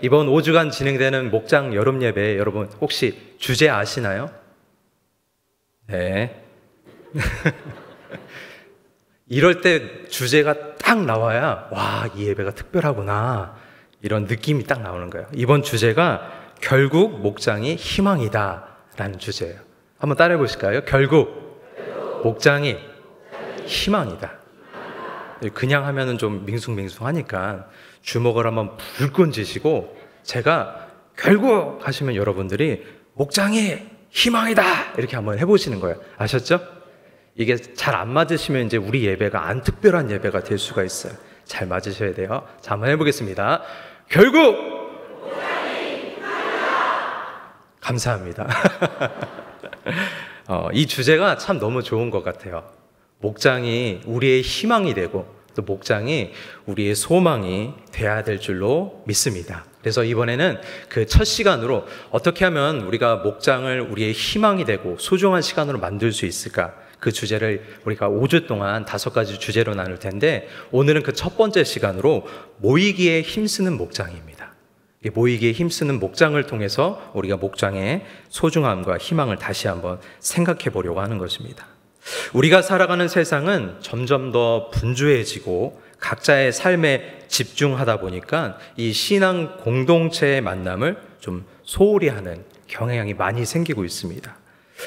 이번 5주간 진행되는 목장 여름 예배 여러분 혹시 주제 아시나요? 네. 이럴 때 주제가 딱 나와야 와, 이 예배가 특별하구나 이런 느낌이 딱 나오는 거예요. 이번 주제가 결국 목장이 희망이다 라는 주제예요. 한번 따라해 보실까요? 결국 목장이 희망이다. 그냥 하면은 좀 밍숭맹숭하니까 주먹을 한번 불끈 쥐시고 제가 결국 하시면 여러분들이 목장이 희망이다 이렇게 한번 해보시는 거예요. 아셨죠? 이게 잘 안 맞으시면 이제 우리 예배가 안 특별한 예배가 될 수가 있어요. 잘 맞으셔야 돼요. 자, 한번 해보겠습니다. 결국 목장이 희망이다. 감사합니다. 이 주제가 참 너무 좋은 것 같아요. 목장이 우리의 희망이 되고 또 목장이 우리의 소망이 돼야 될 줄로 믿습니다. 그래서 이번에는 그 첫 시간으로 어떻게 하면 우리가 목장을 우리의 희망이 되고 소중한 시간으로 만들 수 있을까? 그 주제를 우리가 5주 동안 5가지 주제로 나눌 텐데 오늘은 그 첫 번째 시간으로 모이기에 힘쓰는 목장입니다. 모이기에 힘쓰는 목장을 통해서 우리가 목장의 소중함과 희망을 다시 한번 생각해 보려고 하는 것입니다. 우리가 살아가는 세상은 점점 더 분주해지고 각자의 삶에 집중하다 보니까 이 신앙 공동체의 만남을 좀 소홀히 하는 경향이 많이 생기고 있습니다.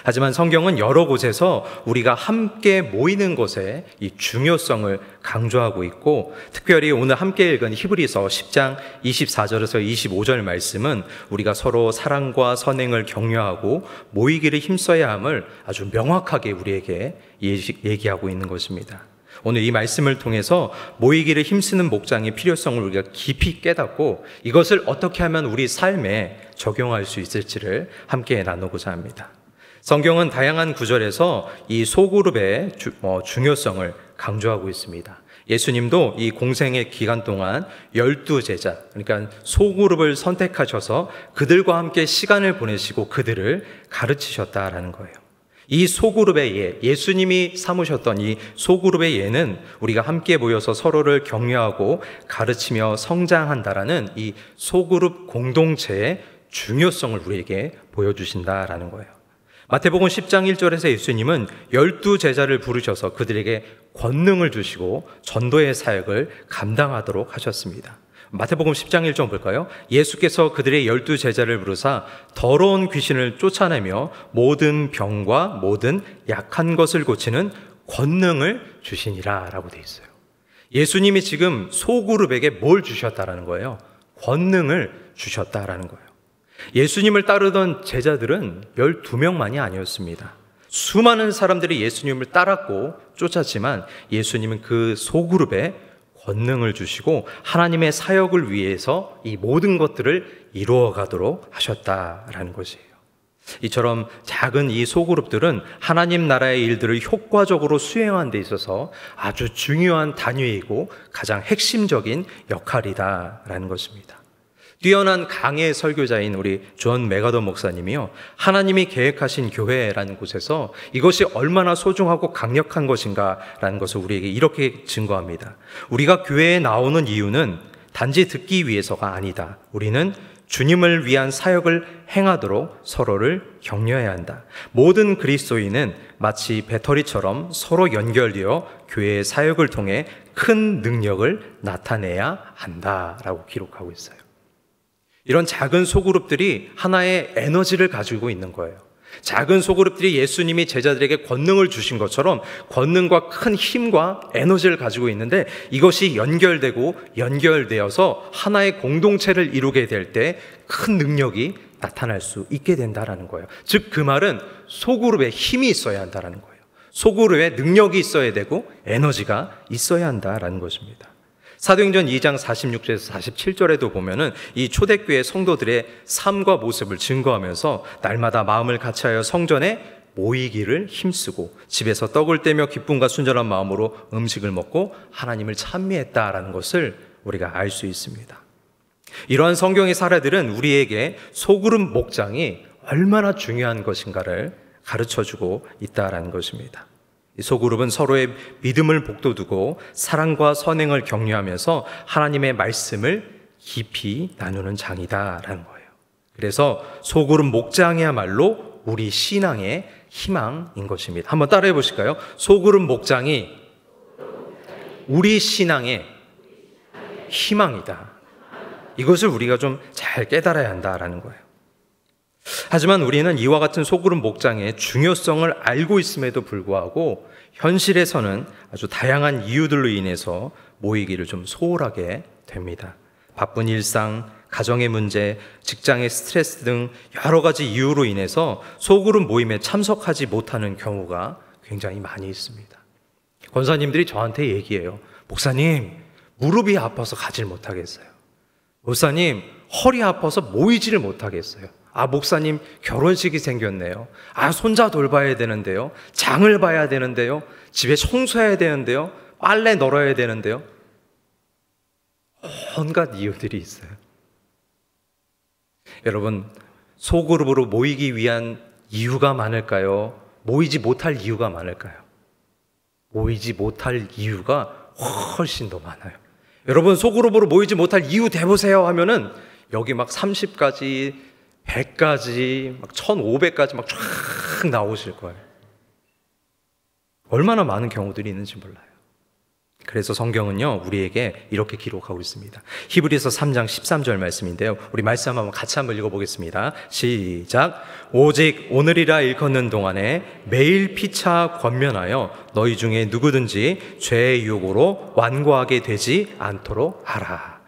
하지만 성경은 여러 곳에서 우리가 함께 모이는 것의 이 중요성을 강조하고 있고 특별히 오늘 함께 읽은 히브리서 10장 24절에서 25절 말씀은 우리가 서로 사랑과 선행을 격려하고 모이기를 힘써야 함을 아주 명확하게 우리에게 얘기하고 있는 것입니다. 오늘 이 말씀을 통해서 모이기를 힘쓰는 목장의 필요성을 우리가 깊이 깨닫고 이것을 어떻게 하면 우리 삶에 적용할 수 있을지를 함께 나누고자 합니다. 성경은 다양한 구절에서 이 소그룹의 중요성을 강조하고 있습니다. 예수님도 이 공생의 기간 동안 12제자, 그러니까 소그룹을 선택하셔서 그들과 함께 시간을 보내시고 그들을 가르치셨다라는 거예요. 이 소그룹의 예, 예수님이 삼으셨던 이 소그룹의 예는 우리가 함께 모여서 서로를 격려하고 가르치며 성장한다라는 이 소그룹 공동체의 중요성을 우리에게 보여주신다라는 거예요. 마태복음 10장 1절에서 예수님은 12제자를 부르셔서 그들에게 권능을 주시고 전도의 사역을 감당하도록 하셨습니다. 마태복음 10장 1절 볼까요? 예수께서 그들의 12제자를 부르사 더러운 귀신을 쫓아내며 모든 병과 모든 약한 것을 고치는 권능을 주시니라 라고 되어 있어요. 예수님이 지금 소그룹에게 뭘 주셨다라는 거예요? 권능을 주셨다라는 거예요. 예수님을 따르던 제자들은 12명만이 아니었습니다. 수많은 사람들이 예수님을 따랐고 쫓았지만 예수님은 그 소그룹에 권능을 주시고 하나님의 사역을 위해서 이 모든 것들을 이루어가도록 하셨다라는 것이에요. 이처럼 작은 이 소그룹들은 하나님 나라의 일들을 효과적으로 수행하는 데 있어서 아주 중요한 단위이고 가장 핵심적인 역할이다라는 것입니다. 뛰어난 강해 설교자인 우리 존 메가더 목사님이요, 하나님이 계획하신 교회라는 곳에서 이것이 얼마나 소중하고 강력한 것인가라는 것을 우리에게 이렇게 증거합니다. 우리가 교회에 나오는 이유는 단지 듣기 위해서가 아니다. 우리는 주님을 위한 사역을 행하도록 서로를 격려해야 한다. 모든 그리스도인은 마치 배터리처럼 서로 연결되어 교회의 사역을 통해 큰 능력을 나타내야 한다라고 기록하고 있어요. 이런 작은 소그룹들이 하나의 에너지를 가지고 있는 거예요. 작은 소그룹들이 예수님이 제자들에게 권능을 주신 것처럼 권능과 큰 힘과 에너지를 가지고 있는데 이것이 연결되고 연결되어서 하나의 공동체를 이루게 될 때 큰 능력이 나타날 수 있게 된다라는 거예요. 즉 그 말은 소그룹에 힘이 있어야 한다라는 거예요. 소그룹에 능력이 있어야 되고 에너지가 있어야 한다라는 것입니다. 사도행전 2장 46절에서 47절에도 보면은 이 초대교회 성도들의 삶과 모습을 증거하면서 날마다 마음을 같이하여 성전에 모이기를 힘쓰고 집에서 떡을 떼며 기쁨과 순전한 마음으로 음식을 먹고 하나님을 찬미했다라는 것을 우리가 알 수 있습니다. 이러한 성경의 사례들은 우리에게 소그룹 목장이 얼마나 중요한 것인가를 가르쳐주고 있다라는 것입니다. 이 소그룹은 서로의 믿음을 복돋우고 사랑과 선행을 격려하면서 하나님의 말씀을 깊이 나누는 장이다라는 거예요. 그래서 소그룹 목장이야말로 우리 신앙의 희망인 것입니다. 한번 따라해 보실까요? 소그룹 목장이 우리 신앙의 희망이다. 이것을 우리가 좀 잘 깨달아야 한다라는 거예요. 하지만 우리는 이와 같은 소그룹 목장의 중요성을 알고 있음에도 불구하고 현실에서는 아주 다양한 이유들로 인해서 모이기를 좀 소홀하게 됩니다. 바쁜 일상, 가정의 문제, 직장의 스트레스 등 여러 가지 이유로 인해서 소그룹 모임에 참석하지 못하는 경우가 굉장히 많이 있습니다. 권사님들이 저한테 얘기해요. 목사님, 무릎이 아파서 가질 못하겠어요. 목사님, 허리 아파서 모이지를 못하겠어요. 아, 목사님, 결혼식이 생겼네요. 아, 손자 돌봐야 되는데요. 장을 봐야 되는데요. 집에 청소해야 되는데요. 빨래 널어야 되는데요. 온갖 이유들이 있어요. 여러분, 소그룹으로 모이기 위한 이유가 많을까요? 모이지 못할 이유가 많을까요? 모이지 못할 이유가 훨씬 더 많아요. 여러분, 소그룹으로 모이지 못할 이유 대보세요 하면은 여기 막 30가지, 100가지, 막 1500가지 막 쫙 나오실 거예요. 얼마나 많은 경우들이 있는지 몰라요. 그래서 성경은요, 우리에게 이렇게 기록하고 있습니다. 히브리서 3장 13절 말씀인데요. 우리 말씀 한번 같이 한번 읽어보겠습니다. 시작. 오직 오늘이라 일컫는 동안에 매일 피차 권면하여 너희 중에 누구든지 죄의 유혹으로 완고하게 되지 않도록 하라.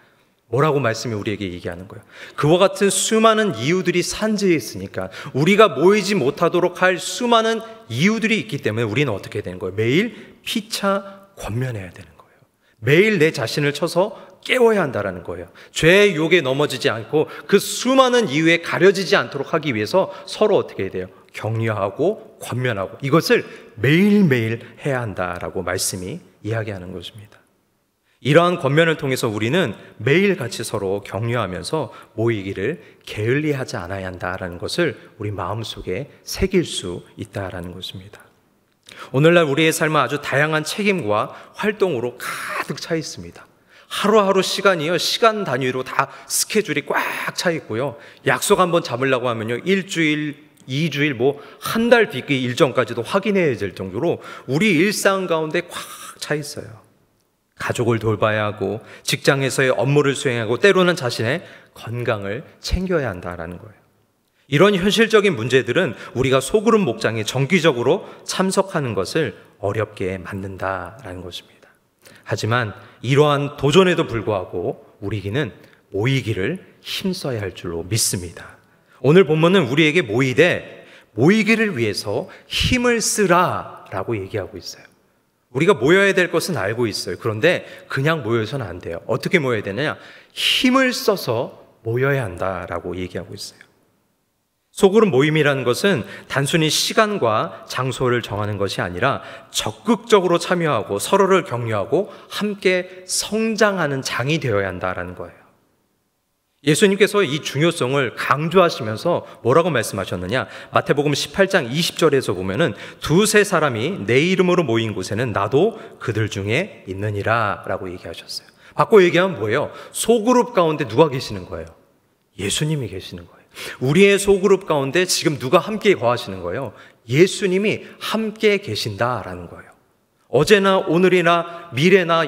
뭐라고 말씀이 우리에게 얘기하는 거예요? 그와 같은 수많은 이유들이 산재해 있으니까, 우리가 모이지 못하도록 할 수많은 이유들이 있기 때문에 우리는 어떻게 되는 거예요? 매일 피차 권면해야 되는 거예요. 매일 내 자신을 쳐서 깨워야 한다는 거예요. 죄의 유혹에 넘어지지 않고 그 수많은 이유에 가려지지 않도록 하기 위해서 서로 어떻게 해야 돼요? 격려하고 권면하고, 이것을 매일매일 해야 한다라고 말씀이 이야기하는 것입니다. 이러한 권면을 통해서 우리는 매일같이 서로 격려하면서 모이기를 게을리하지 않아야 한다라는 것을 우리 마음속에 새길 수 있다라는 것입니다. 오늘날 우리의 삶은 아주 다양한 책임과 활동으로 가득 차 있습니다. 하루하루 시간이요, 시간 단위로 다 스케줄이 꽉 차 있고요. 약속 한번 잡으려고 하면요, 일주일, 2주일, 뭐 한 달 뒤 일정까지도 확인해야 될 정도로 우리 일상 가운데 꽉 차 있어요. 가족을 돌봐야 하고, 직장에서의 업무를 수행하고, 때로는 자신의 건강을 챙겨야 한다라는 거예요. 이런 현실적인 문제들은 우리가 소그룹 목장에 정기적으로 참석하는 것을 어렵게 만든다라는 것입니다. 하지만 이러한 도전에도 불구하고 우리는 모이기를 힘써야 할 줄로 믿습니다. 오늘 본문은 우리에게 모이기를 위해서 힘을 쓰라라고 얘기하고 있어요. 우리가 모여야 될 것은 알고 있어요. 그런데 그냥 모여서는 안 돼요. 어떻게 모여야 되느냐? 힘을 써서 모여야 한다라고 얘기하고 있어요. 소그룹 모임이라는 것은 단순히 시간과 장소를 정하는 것이 아니라 적극적으로 참여하고 서로를 격려하고 함께 성장하는 장이 되어야 한다는 거예요. 예수님께서 이 중요성을 강조하시면서 뭐라고 말씀하셨느냐? 마태복음 18장 20절에서 보면은 두세 사람이 내 이름으로 모인 곳에는 나도 그들 중에 있느니라 라고 얘기하셨어요. 바꿔 얘기하면 뭐예요? 소그룹 가운데 누가 계시는 거예요? 예수님이 계시는 거예요. 우리의 소그룹 가운데 지금 누가 함께 거하시는 거예요? 예수님이 함께 계신다라는 거예요. 어제나 오늘이나 미래나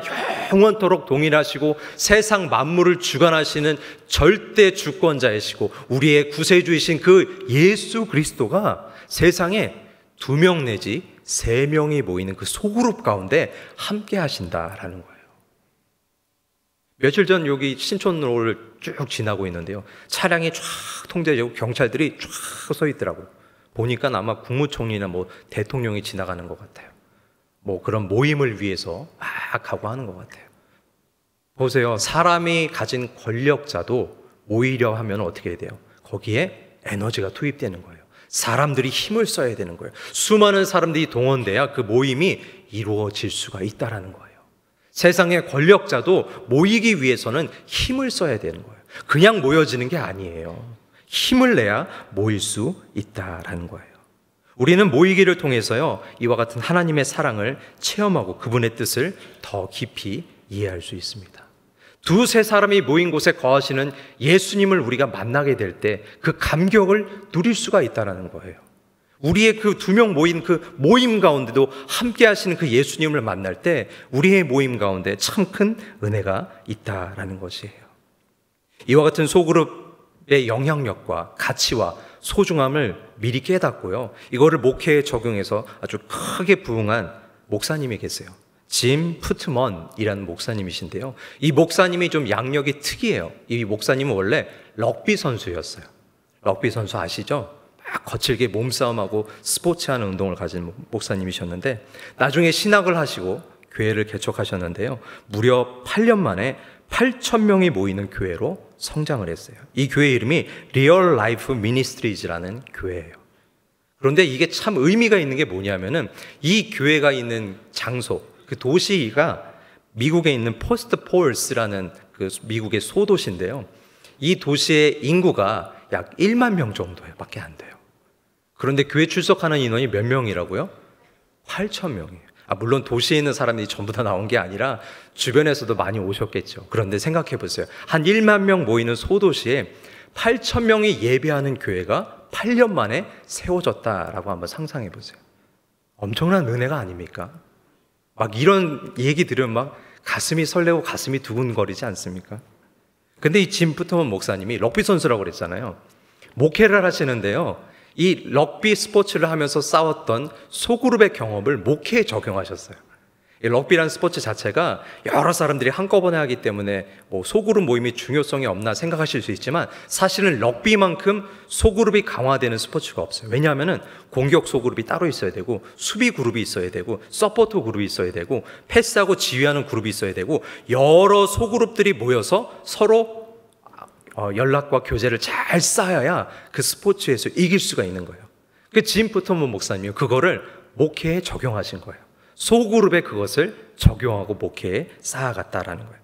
영원토록 동일하시고 세상 만물을 주관하시는 절대 주권자이시고 우리의 구세주이신 그 예수 그리스도가 세상에 2명 내지 3명이 모이는 그 소그룹 가운데 함께 하신다라는 거예요. 며칠 전 여기 신촌로를 쭉 지나고 있는데요, 차량이 쫙 통제되고 경찰들이 쫙 서 있더라고요. 보니까 아마 국무총리나 뭐 대통령이 지나가는 것 같아요. 뭐 그런 모임을 위해서 막 하고 하는 것 같아요. 보세요, 사람이 가진 권력자도 모이려 하면 어떻게 해야 돼요? 거기에 에너지가 투입되는 거예요. 사람들이 힘을 써야 되는 거예요. 수많은 사람들이 동원돼야 그 모임이 이루어질 수가 있다라는 거예요. 세상의 권력자도 모이기 위해서는 힘을 써야 되는 거예요. 그냥 모여지는 게 아니에요. 힘을 내야 모일 수 있다라는 거예요. 우리는 모이기를 통해서요, 이와 같은 하나님의 사랑을 체험하고 그분의 뜻을 더 깊이 이해할 수 있습니다. 두세 사람이 모인 곳에 거하시는 예수님을 우리가 만나게 될 때 그 감격을 누릴 수가 있다는 거예요. 우리의 그 2명 모인 그 모임 가운데도 함께 하시는 그 예수님을 만날 때 우리의 모임 가운데 참 큰 은혜가 있다라는 것이에요. 이와 같은 소그룹의 영향력과 가치와 소중함을 미리 깨닫고요, 이거를 목회에 적용해서 아주 크게 부응한 목사님이 계세요. 짐 푸트먼이라는 목사님이신데요, 이 목사님이 좀 양력이 특이해요. 이 목사님은 원래 럭비 선수였어요. 럭비 선수 아시죠? 막 거칠게 몸싸움하고 스포츠하는 운동을 가진 목사님이셨는데, 나중에 신학을 하시고 교회를 개척하셨는데요, 무려 8년 만에 8,000명이 모이는 교회로 성장을 했어요. 이 교회 이름이 리얼 라이프 미니스트리즈라는 교회예요. 그런데 이게 참 의미가 있는 게 뭐냐면은, 이 교회가 있는 장소, 그 도시가 미국에 있는 포스트 폴스라는 그 미국의 소도시인데요, 이 도시의 인구가 약 1만 명 정도밖에 안 돼요. 그런데 교회 출석하는 인원이 몇 명이라고요? 8,000명이에요. 물론 도시에 있는 사람들이 전부 다 나온 게 아니라 주변에서도 많이 오셨겠죠. 그런데 생각해 보세요. 한 1만 명 모이는 소도시에 8,000명이 예배하는 교회가 8년 만에 세워졌다라고 한번 상상해 보세요. 엄청난 은혜가 아닙니까? 막 이런 얘기 들으면 막 가슴이 설레고 가슴이 두근거리지 않습니까? 근데 이 짐 푸트먼 목사님이 럭비 선수라고 그랬잖아요. 목회를 하시는데요, 이 럭비 스포츠를 하면서 싸웠던 소그룹의 경험을 목회에 적용하셨어요. 이 럭비라는 스포츠 자체가 여러 사람들이 한꺼번에 하기 때문에 뭐 소그룹 모임이 중요성이 없나 생각하실 수 있지만, 사실은 럭비만큼 소그룹이 강화되는 스포츠가 없어요. 왜냐하면 공격 소그룹이 따로 있어야 되고, 수비 그룹이 있어야 되고, 서포트 그룹이 있어야 되고, 패스하고 지휘하는 그룹이 있어야 되고, 여러 소그룹들이 모여서 서로 연락과 교제를 잘 쌓아야 그 스포츠에서 이길 수가 있는 거예요. 그 짐 푸트먼 목사님이 그거를 목회에 적용하신 거예요. 소그룹에 그것을 적용하고 목회에 쌓아갔다라는 거예요.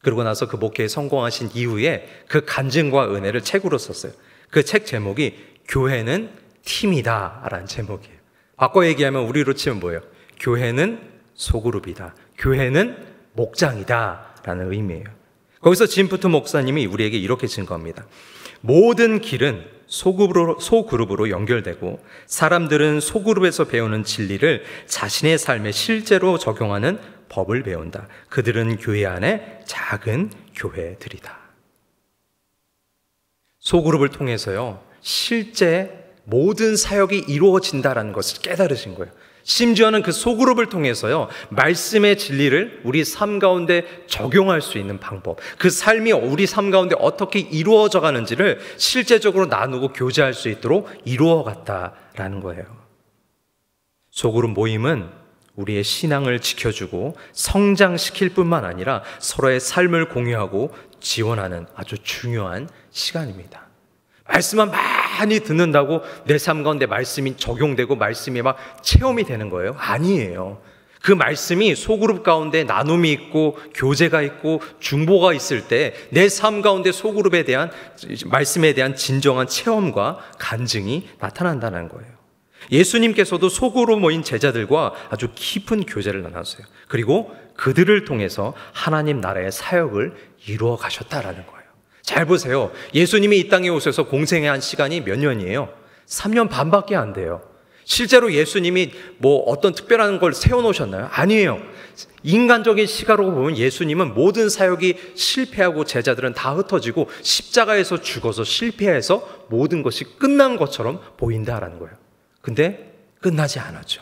그러고 나서 그 목회에 성공하신 이후에 그 간증과 은혜를 책으로 썼어요. 그 책 제목이 교회는 팀이다 라는 제목이에요. 바꿔 얘기하면 우리로 치면 뭐예요? 교회는 소그룹이다, 교회는 목장이다 라는 의미예요. 거기서 짐 푸트먼 목사님이 우리에게 이렇게 증거합니다. 모든 길은 소그룹으로 연결되고, 사람들은 소그룹에서 배우는 진리를 자신의 삶에 실제로 적용하는 법을 배운다. 그들은 교회 안에 작은 교회들이다. 소그룹을 통해서요, 실제 모든 사역이 이루어진다는 것을 깨달으신 거예요. 심지어는 그 소그룹을 통해서요, 말씀의 진리를 우리 삶 가운데 적용할 수 있는 방법, 그 삶이 우리 삶 가운데 어떻게 이루어져 가는지를 실제적으로 나누고 교제할 수 있도록 이루어 갔다라는 거예요. 소그룹 모임은 우리의 신앙을 지켜주고 성장시킬 뿐만 아니라 서로의 삶을 공유하고 지원하는 아주 중요한 시간입니다. 말씀만 많이 듣는다고 내 삶 가운데 말씀이 적용되고 말씀이 막 체험이 되는 거예요? 아니에요. 그 말씀이 소그룹 가운데 나눔이 있고 교제가 있고 중보가 있을 때 내 삶 가운데 소그룹에 대한 말씀에 대한 진정한 체험과 간증이 나타난다는 거예요. 예수님께서도 소그룹 모인 제자들과 아주 깊은 교제를 나눴어요. 그리고 그들을 통해서 하나님 나라의 사역을 이루어 가셨다라는 거예요. 잘 보세요. 예수님이 이 땅에 오셔서 공생의 한 시간이 몇 년이에요? 3년 반밖에 안 돼요. 실제로 예수님이 뭐 어떤 특별한 걸 세워놓으셨나요? 아니에요. 인간적인 시각으로 보면 예수님은 모든 사역이 실패하고 제자들은 다 흩어지고 십자가에서 죽어서 실패해서 모든 것이 끝난 것처럼 보인다라는 거예요. 근데 끝나지 않았죠.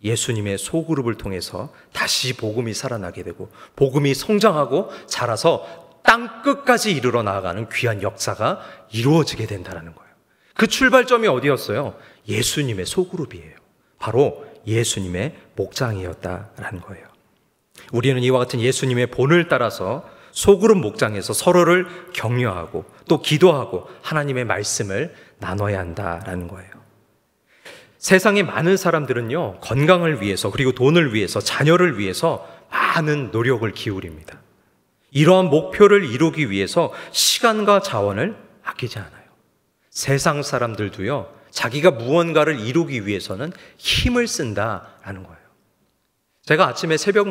예수님의 소그룹을 통해서 다시 복음이 살아나게 되고 복음이 성장하고 자라서 땅 끝까지 이르러 나아가는 귀한 역사가 이루어지게 된다는 거예요. 그 출발점이 어디였어요? 예수님의 소그룹이에요. 바로 예수님의 목장이었다라는 거예요. 우리는 이와 같은 예수님의 본을 따라서 소그룹 목장에서 서로를 격려하고 또 기도하고 하나님의 말씀을 나눠야 한다라는 거예요. 세상의 많은 사람들은요, 건강을 위해서 그리고 돈을 위해서 자녀를 위해서 많은 노력을 기울입니다. 이러한 목표를 이루기 위해서 시간과 자원을 아끼지 않아요. 세상 사람들도요, 자기가 무언가를 이루기 위해서는 힘을 쓴다라는 거예요. 제가 아침에 새벽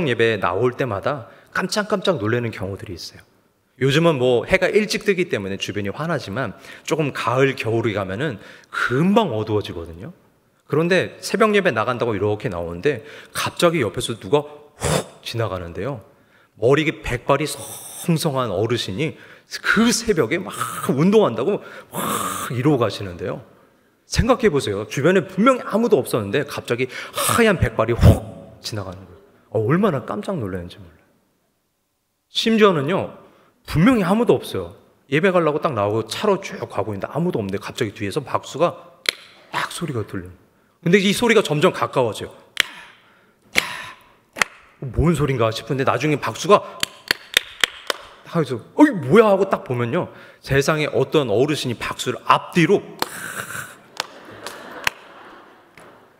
예배에 나올 때마다 깜짝깜짝 놀라는 경우들이 있어요. 요즘은 뭐 해가 일찍 뜨기 때문에 주변이 환하지만 조금 가을, 겨울이 가면은 금방 어두워지거든요. 그런데 새벽 예배 나간다고 이렇게 나오는데 갑자기 옆에서 누가 훅 지나가는데요. 머리에 백발이 성성한 어르신이 그 새벽에 막 운동한다고 막 이러고 가시는데요. 생각해 보세요. 주변에 분명히 아무도 없었는데 갑자기 하얀 백발이 훅 지나가는 거예요. 얼마나 깜짝 놀랐는지 몰라요. 심지어는요, 분명히 아무도 없어요. 예배 가려고 딱 나오고 차로 쭉 가고 있는데 아무도 없는데 갑자기 뒤에서 박수가 딱 소리가 들려요. 근데 이 소리가 점점 가까워져요. 뭔 소린가 싶은데 나중에 박수가 하면서 어이 뭐야 하고 딱 보면요, 세상에 어떤 어르신이 박수를 앞뒤로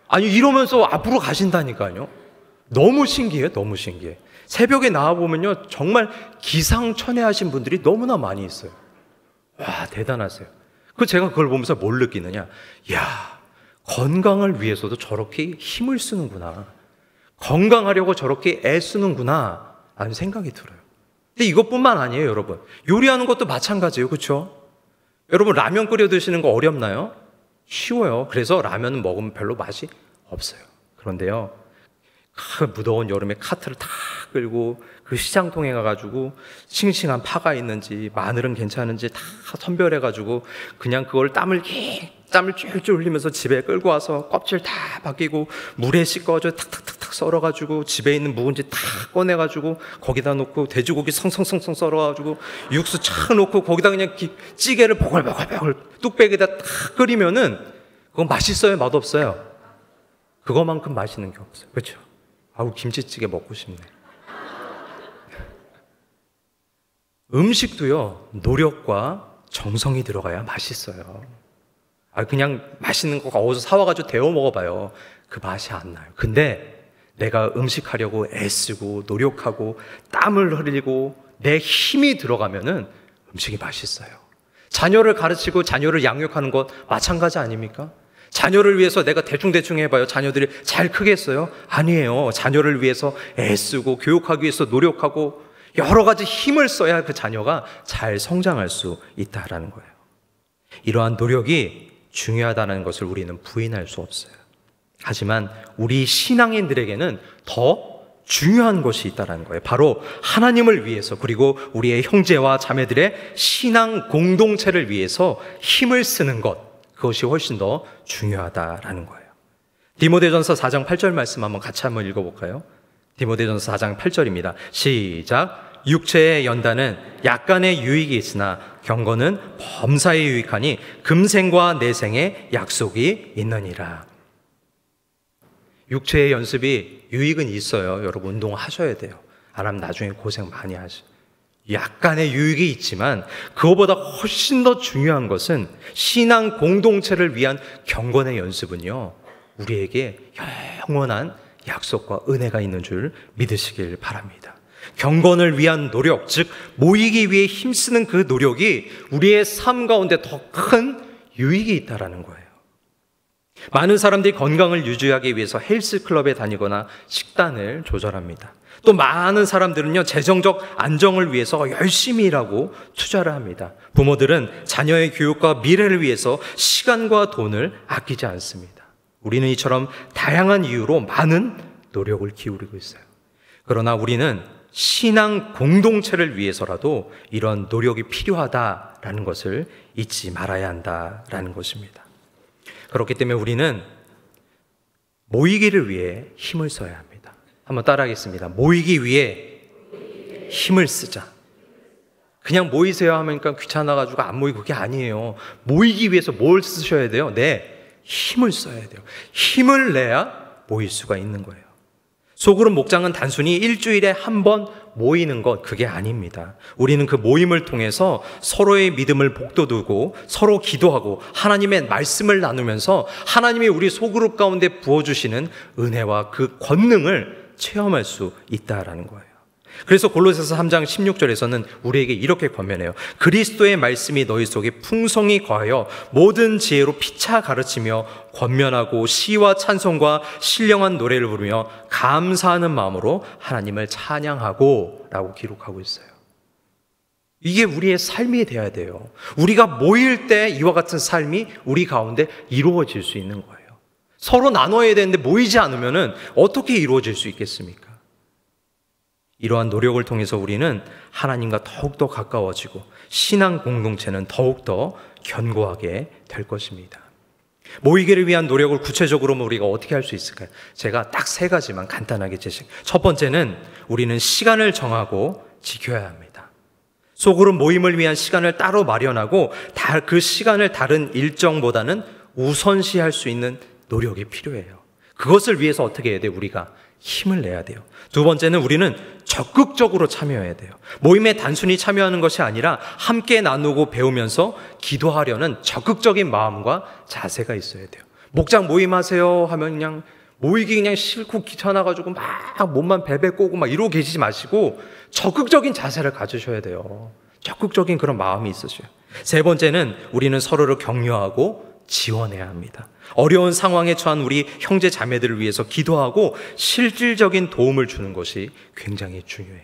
아니 이러면서 앞으로 가신다니까요. 너무 신기해요. 너무 신기해. 새벽에 나와보면요, 정말 기상천외하신 분들이 너무나 많이 있어요. 와, 대단하세요. 제가 그걸 보면서 뭘 느끼느냐, 이야, 건강을 위해서도 저렇게 힘을 쓰는구나, 건강하려고 저렇게 애쓰는구나 라는 생각이 들어요. 근데 이것뿐만 아니에요. 여러분, 요리하는 것도 마찬가지예요. 그렇죠? 여러분, 라면 끓여 드시는 거 어렵나요? 쉬워요. 그래서 라면은 먹으면 별로 맛이 없어요. 그런데요, 무더운 여름에 카트를 다 끌고 그 시장통에 가가지고 싱싱한 파가 있는지 마늘은 괜찮은지 다 선별해가지고 그냥 그걸 땀을 쫄쫄 흘리면서 집에 끌고 와서 껍질 다 벗기고 물에 씻어서 탁탁탁탁 썰어가지고 집에 있는 묵은지 다 꺼내가지고 거기다 놓고 돼지고기 성성성성 썰어가지고 육수 착 넣고 거기다 그냥 찌개를 보글보글 뚝배기에다 탁 끓이면은 그건 맛있어요? 맛없어요? 그거만큼 맛있는 게 없어요. 그렇죠? 아우, 김치찌개 먹고 싶네. 음식도요, 노력과 정성이 들어가야 맛있어요. 그냥 맛있는 거 어디서 사와가지고 데워 먹어봐요. 그 맛이 안 나요. 근데 내가 음식하려고 애쓰고 노력하고 땀을 흘리고 내 힘이 들어가면은 음식이 맛있어요. 자녀를 가르치고 자녀를 양육하는 것 마찬가지 아닙니까? 자녀를 위해서 내가 대충대충 해봐요. 자녀들이 잘 크겠어요? 아니에요. 자녀를 위해서 애쓰고 교육하기 위해서 노력하고 여러 가지 힘을 써야 그 자녀가 잘 성장할 수 있다라는 거예요. 이러한 노력이 중요하다는 것을 우리는 부인할 수 없어요. 하지만 우리 신앙인들에게는 더 중요한 것이 있다는 거예요. 바로 하나님을 위해서, 그리고 우리의 형제와 자매들의 신앙 공동체를 위해서 힘을 쓰는 것, 그것이 훨씬 더 중요하다라는 거예요. 디모데전서 4장 8절 말씀 같이 한번 읽어볼까요? 디모데전서 4장 8절입니다. 시작. 육체의 연단은 약간의 유익이 있으나 경건은 범사에 유익하니 금생과 내생의 약속이 있느니라. 육체의 연습이 유익은 있어요. 여러분, 운동하셔야 돼요. 안 하면 나중에 고생 많이 하죠. 약간의 유익이 있지만 그거보다 훨씬 더 중요한 것은 신앙 공동체를 위한 경건의 연습은요, 우리에게 영원한 약속과 은혜가 있는 줄 믿으시길 바랍니다. 경건을 위한 노력, 즉 모이기 위해 힘쓰는 그 노력이 우리의 삶 가운데 더 큰 유익이 있다는 거예요. 많은 사람들이 건강을 유지하기 위해서 헬스클럽에 다니거나 식단을 조절합니다. 또 많은 사람들은요, 재정적 안정을 위해서 열심히 일하고 투자를 합니다. 부모들은 자녀의 교육과 미래를 위해서 시간과 돈을 아끼지 않습니다. 우리는 이처럼 다양한 이유로 많은 노력을 기울이고 있어요. 그러나 우리는 신앙 공동체를 위해서라도 이런 노력이 필요하다라는 것을 잊지 말아야 한다라는 것입니다. 그렇기 때문에 우리는 모이기를 위해 힘을 써야 합니다. 한번 따라하겠습니다. 모이기 위해 힘을 쓰자. 그냥 모이세요 하니까 귀찮아가지고 안 모이고, 그게 아니에요. 모이기 위해서 뭘 쓰셔야 돼요? 힘을 써야 돼요. 힘을 내야 모일 수가 있는 거예요. 소그룹 목장은 단순히 일주일에 한 번 모이는 것, 그게 아닙니다. 우리는 그 모임을 통해서 서로의 믿음을 복돋우고 서로 기도하고 하나님의 말씀을 나누면서 하나님이 우리 소그룹 가운데 부어주시는 은혜와 그 권능을 체험할 수 있다라는 거예요. 그래서 골로새서 3장 16절에서는 우리에게 이렇게 권면해요. 그리스도의 말씀이 너희 속에 풍성히 거하여 모든 지혜로 피차 가르치며 권면하고 시와 찬송과 신령한 노래를 부르며 감사하는 마음으로 하나님을 찬양하고 라고 기록하고 있어요. 이게 우리의 삶이 되어야 돼요. 우리가 모일 때 이와 같은 삶이 우리 가운데 이루어질 수 있는 거예요. 서로 나눠야 되는데 모이지 않으면 어떻게 이루어질 수 있겠습니까? 이러한 노력을 통해서 우리는 하나님과 더욱더 가까워지고 신앙 공동체는 더욱더 견고하게 될 것입니다. 모이기를 위한 노력을 구체적으로 우리가 어떻게 할 수 있을까요? 제가 딱 3가지만 간단하게 제시합니다. 첫 번째는 우리는 시간을 정하고 지켜야 합니다. 소그룹 모임을 위한 시간을 따로 마련하고 그 시간을 다른 일정보다는 우선시할 수 있는 노력이 필요해요. 그것을 위해서 어떻게 해야 돼요? 우리가 힘을 내야 돼요. 두 번째는 우리는 적극적으로 참여해야 돼요. 모임에 단순히 참여하는 것이 아니라 함께 나누고 배우면서 기도하려는 적극적인 마음과 자세가 있어야 돼요. 목장 모임하세요 하면 그냥 모이기 그냥 싫고 귀찮아가지고 막 몸만 베베 꼬고 막 이러고 계시지 마시고 적극적인 자세를 가지셔야 돼요. 적극적인 그런 마음이 있으셔요. 세 번째는 우리는 서로를 격려하고 지원해야 합니다. 어려운 상황에 처한 우리 형제 자매들을 위해서 기도하고 실질적인 도움을 주는 것이 굉장히 중요해요.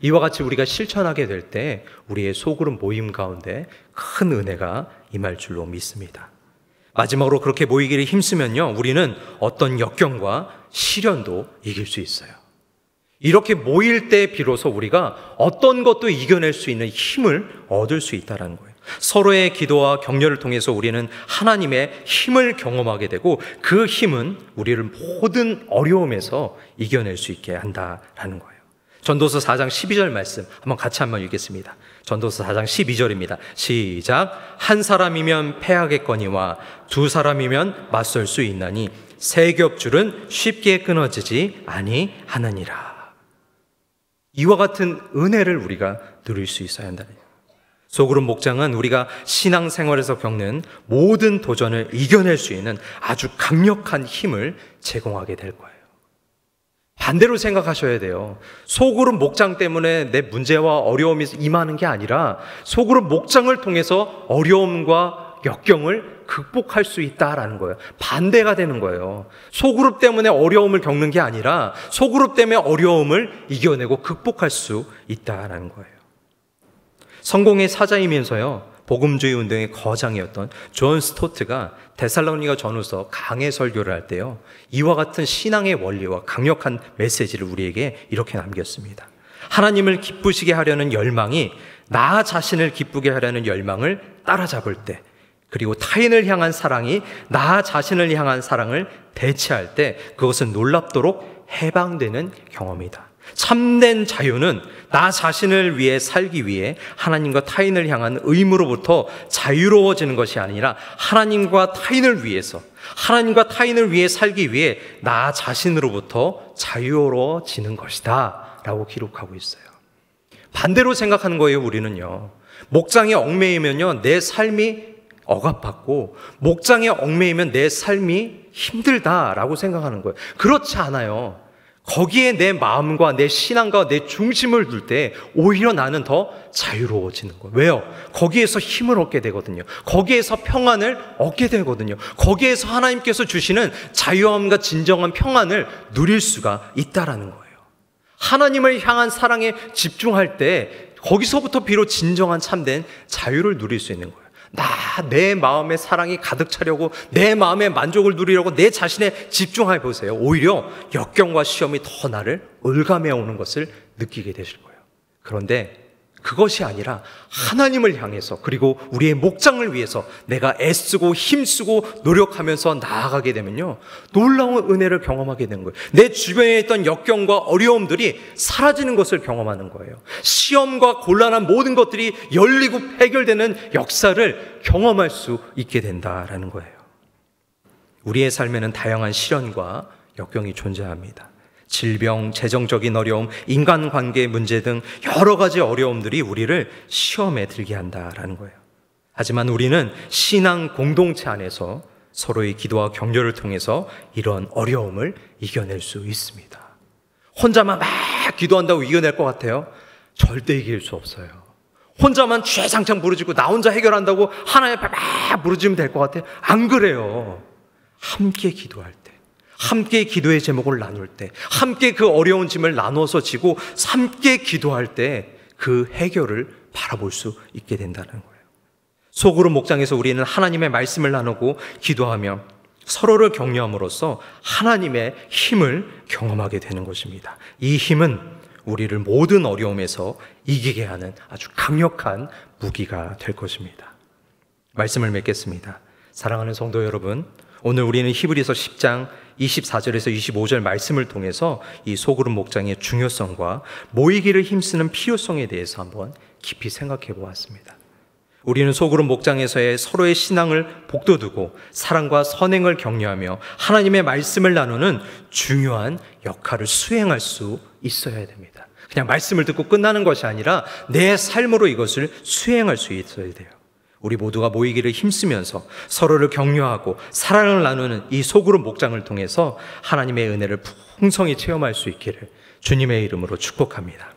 이와 같이 우리가 실천하게 될 때 우리의 소그룹 모임 가운데 큰 은혜가 임할 줄로 믿습니다. 마지막으로 그렇게 모이기를 힘쓰면요, 우리는 어떤 역경과 시련도 이길 수 있어요. 이렇게 모일 때 비로소 우리가 어떤 것도 이겨낼 수 있는 힘을 얻을 수 있다는 거예요. 서로의 기도와 격려를 통해서 우리는 하나님의 힘을 경험하게 되고 그 힘은 우리를 모든 어려움에서 이겨낼 수 있게 한다라는 거예요. 전도서 4장 12절 말씀 한번 읽겠습니다. 전도서 4장 12절입니다. 시작. 한 사람이면 패하겠거니와 두 사람이면 맞설 수 있나니 세 겹줄은 쉽게 끊어지지 아니하느니라. 이와 같은 은혜를 우리가 누릴 수 있어야 한다는 거예요. 소그룹 목장은 우리가 신앙생활에서 겪는 모든 도전을 이겨낼 수 있는 아주 강력한 힘을 제공하게 될 거예요. 반대로 생각하셔야 돼요. 소그룹 목장 때문에 내 문제와 어려움이 임하는 게 아니라 소그룹 목장을 통해서 어려움과 역경을 극복할 수 있다라는 거예요. 반대가 되는 거예요. 소그룹 때문에 어려움을 겪는 게 아니라 소그룹 때문에 어려움을 이겨내고 극복할 수 있다라는 거예요. 성공의 사자이면서요, 복음주의 운동의 거장이었던 존 스토트가 데살로니가 전후서 강해 설교를 할 때요, 이와 같은 신앙의 원리와 강력한 메시지를 우리에게 이렇게 남겼습니다. 하나님을 기쁘시게 하려는 열망이 나 자신을 기쁘게 하려는 열망을 따라잡을 때, 그리고 타인을 향한 사랑이 나 자신을 향한 사랑을 대체할 때 그것은 놀랍도록 해방되는 경험이다. 참된 자유는 나 자신을 위해 살기 위해 하나님과 타인을 향한 의무로부터 자유로워지는 것이 아니라 하나님과 타인을 위해 살기 위해 나 자신으로부터 자유로워지는 것이다 라고 기록하고 있어요. 반대로 생각하는 거예요. 우리는요, 목장에 얽매이면요 내 삶이 억압받고 목장에 얽매이면 내 삶이 힘들다라고 생각하는 거예요. 그렇지 않아요. 거기에 내 마음과 내 신앙과 내 중심을 둘 때 오히려 나는 더 자유로워지는 거예요. 왜요? 거기에서 힘을 얻게 되거든요. 거기에서 평안을 얻게 되거든요. 거기에서 하나님께서 주시는 자유함과 진정한 평안을 누릴 수가 있다라는 거예요. 하나님을 향한 사랑에 집중할 때 거기서부터 비록 진정한 참된 자유를 누릴 수 있는 거예요. 내 마음에 사랑이 가득 차려고 내 마음의 만족을 누리려고 내 자신에 집중해 보세요. 오히려 역경과 시험이 더 나를 올가매 오는 것을 느끼게 되실 거예요. 그런데 그것이 아니라 하나님을 향해서, 그리고 우리의 목장을 위해서 내가 애쓰고 힘쓰고 노력하면서 나아가게 되면요, 놀라운 은혜를 경험하게 되는 거예요. 내 주변에 있던 역경과 어려움들이 사라지는 것을 경험하는 거예요. 시험과 곤란한 모든 것들이 열리고 해결되는 역사를 경험할 수 있게 된다라는 거예요. 우리의 삶에는 다양한 시련과 역경이 존재합니다. 질병, 재정적인 어려움, 인간관계 문제 등 여러 가지 어려움들이 우리를 시험에 들게 한다라는 거예요. 하지만 우리는 신앙 공동체 안에서 서로의 기도와 격려를 통해서 이런 어려움을 이겨낼 수 있습니다. 혼자만 막 기도한다고 이겨낼 것 같아요? 절대 이길 수 없어요. 혼자만 주야장창 부르짖고 나 혼자 해결한다고 하나님 앞에 막 부르짖으면 될 것 같아요? 안 그래요. 함께 기도할 때, 함께 기도의 제목을 나눌 때, 함께 그 어려운 짐을 나눠서 지고 함께 기도할 때 그 해결을 바라볼 수 있게 된다는 거예요. 소그룹 목장에서 우리는 하나님의 말씀을 나누고 기도하며 서로를 격려함으로써 하나님의 힘을 경험하게 되는 것입니다. 이 힘은 우리를 모든 어려움에서 이기게 하는 아주 강력한 무기가 될 것입니다. 말씀을 맺겠습니다. 사랑하는 성도 여러분, 오늘 우리는 히브리서 10장 24절에서 25절 말씀을 통해서 이 소그룹 목장의 중요성과 모이기를 힘쓰는 필요성에 대해서 한번 깊이 생각해 보았습니다. 우리는 소그룹 목장에서의 서로의 신앙을 복돋우고 사랑과 선행을 격려하며 하나님의 말씀을 나누는 중요한 역할을 수행할 수 있어야 됩니다. 그냥 말씀을 듣고 끝나는 것이 아니라 내 삶으로 이것을 수행할 수 있어야 돼요. 우리 모두가 모이기를 힘쓰면서 서로를 격려하고 사랑을 나누는 이 소그룹 목장을 통해서 하나님의 은혜를 풍성히 체험할 수 있기를 주님의 이름으로 축복합니다.